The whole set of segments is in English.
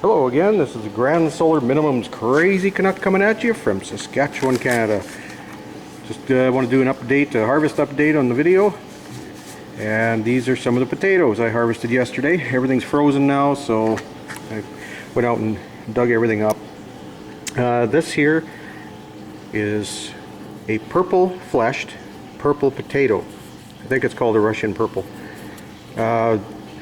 Hello again, this is the Grand Solar Minimums Crazy Canuck coming at you from Saskatchewan, Canada. Just want to do an update, a harvest update on the video. And these are some of the potatoes I harvested yesterday. Everything's frozen now, so I went out and dug everything up. This here is a purple fleshed purple potato. I think it's called a Russian purple.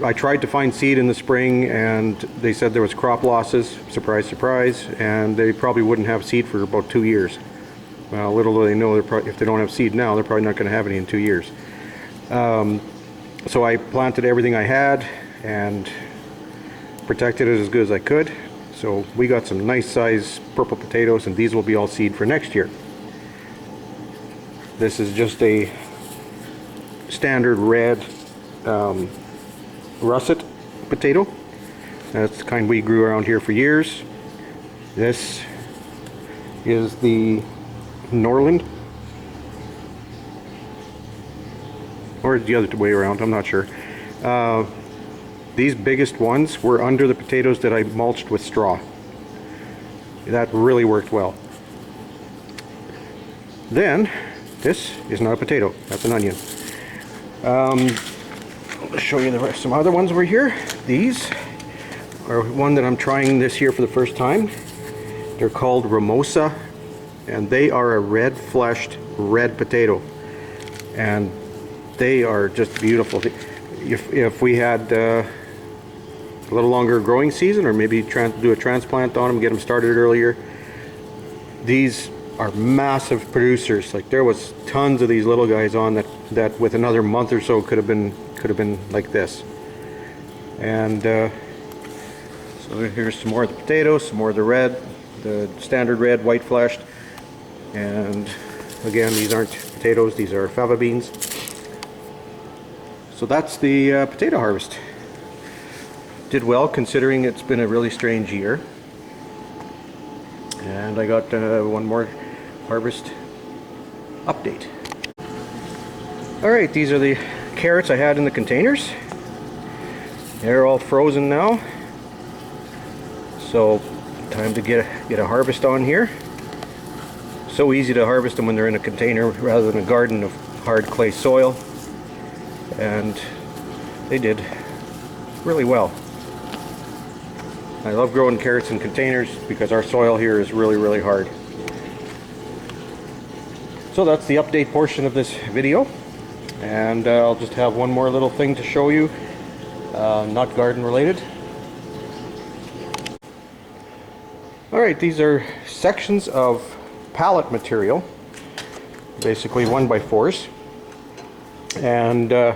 I tried to find seed in the spring and they said there was crop losses, surprise surprise, and they probably wouldn't have seed for about 2 years. Well, little do they know, if they don't have seed now, they're probably not going to have any in 2 years. So I planted everything I had and protected it as good as I could. So we got some nice size purple potatoes, and these will be all seed for next year. This is just a standard red russet potato. That's the kind we grew around here for years. This is the Norland, or the other way around, I'm not sure. These biggest ones were under the potatoes that I mulched with straw. That really worked well. Then this is not a potato, that's an onion. I'll show you some other ones over here. These are one that I'm trying this year for the first time. They're called Ramosa, and they are a red fleshed red potato, and they are just beautiful. If we had a little longer growing season, or maybe do a transplant on them, get them started earlier, these are massive producers. Like, there was tons of these little guys on that with another month or so could have been like this. And so here's some more of the potatoes, some more of the red, the standard red, white fleshed. And again, these aren't potatoes, these are fava beans. So that's the potato harvest. Did well considering it's been a really strange year. And I got one more harvest update. Alright, these are the carrots I had in the containers. They're all frozen now, so time to get a harvest on here. So easy to harvest them when they're in a container rather than a garden of hard clay soil, and they did really well. I love growing carrots in containers because our soil here is really hard. So that's the update portion of this video. And I'll just have one more little thing to show you, not garden related. Alright, these are sections of pallet material, basically 1x4s, and I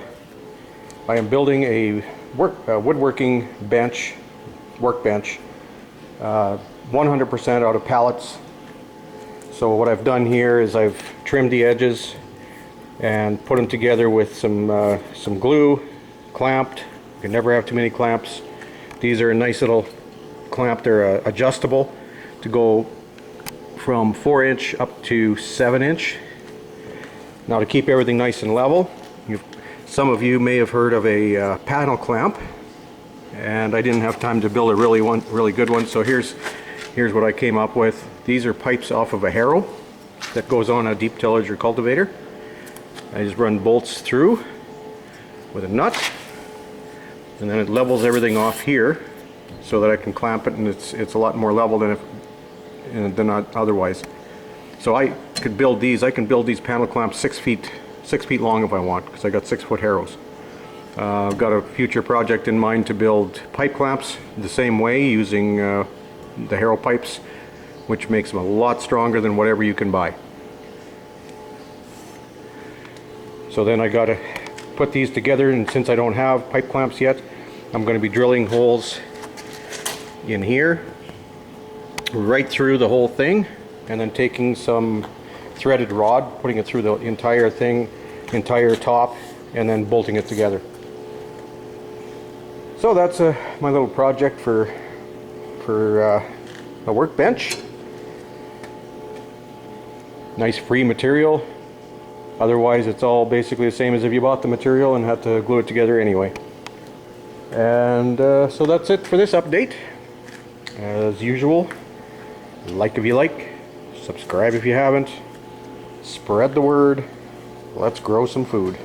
am building a woodworking workbench, 100% out of pallets. So what I've done here is I've trimmed the edges and put them together with some glue, clamped. You can never have too many clamps. These are a nice little clamp. They're adjustable to go from 4-inch up to 7-inch. Now, to keep everything nice and level, some of you may have heard of a panel clamp, and I didn't have time to build a really good one, so here's what I came up with. These are pipes off of a harrow that goes on a deep tillage or cultivator. I just run bolts through with a nut, and then it levels everything off here so that I can clamp it, and it's a lot more level than otherwise. So I could build these. I can build these panel clamps 6 feet long if I want, because I got 6-foot harrows. I've got a future project in mind to build pipe clamps the same way, using the harrow pipes, which makes them a lot stronger than whatever you can buy. So then I got to put these together, and since I don't have pipe clamps yet, I'm going to be drilling holes in here right through the whole thing, and then taking some threaded rod, putting it through the entire thing, entire top, and then bolting it together. So that's my little project for a workbench. Nice free material. Otherwise, it's all basically the same as if you bought the material and had to glue it together anyway. And so that's it for this update. As usual, like if you like, subscribe if you haven't, spread the word, let's grow some food.